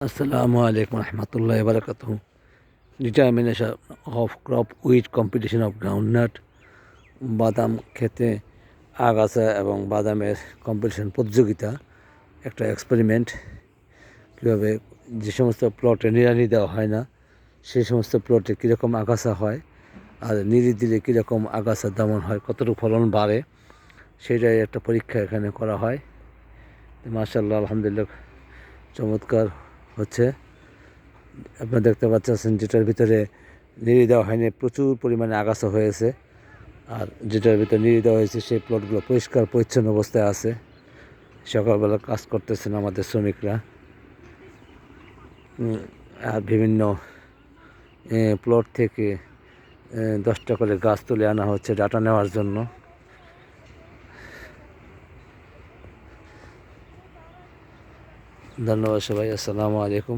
Assalamu alaikum warahmatullahi wabarakatuh. Determination of crop wheat competition of groundnut বাদাম খেতে আগাছা এবং বাদামের কম্পিটিশন প্রতিযোগিতা একটা এক্সপেরিমেন্ট কীভাবে যে সমস্ত প্লটে নিড়ানি দেওয়া হয় না সেই সমস্ত প্লটে কীরকম আগাছা হয় আর নিড়ি দিলে কীরকম আগাছা দমন হয় কতটুকু ফলন বাড়ে সেটাই একটা পরীক্ষা এখানে করা হয়। মাশাআল্লাহ আলহামদুলিল্লাহ চমৎকার হচ্ছে। আপনারা দেখতে পাচ্ছেন যেটার ভিতরে নিড়ি দেওয়া হয়নি প্রচুর পরিমাণে আগাছা হয়েছে, আর যেটার ভিতরে নিড়ি দেওয়া হয়েছে সেই প্লটগুলো পরিষ্কার পরিচ্ছন্ন অবস্থায় আছে। সকালবেলা কাজ করতেছেন আমাদের শ্রমিকরা, আর বিভিন্ন প্লট থেকে 10টা করে গাছ তুলে আনা হচ্ছে ডাটা নেওয়ার জন্য। ধন্যবাদ সবাই, আসসালামু আলাইকুম।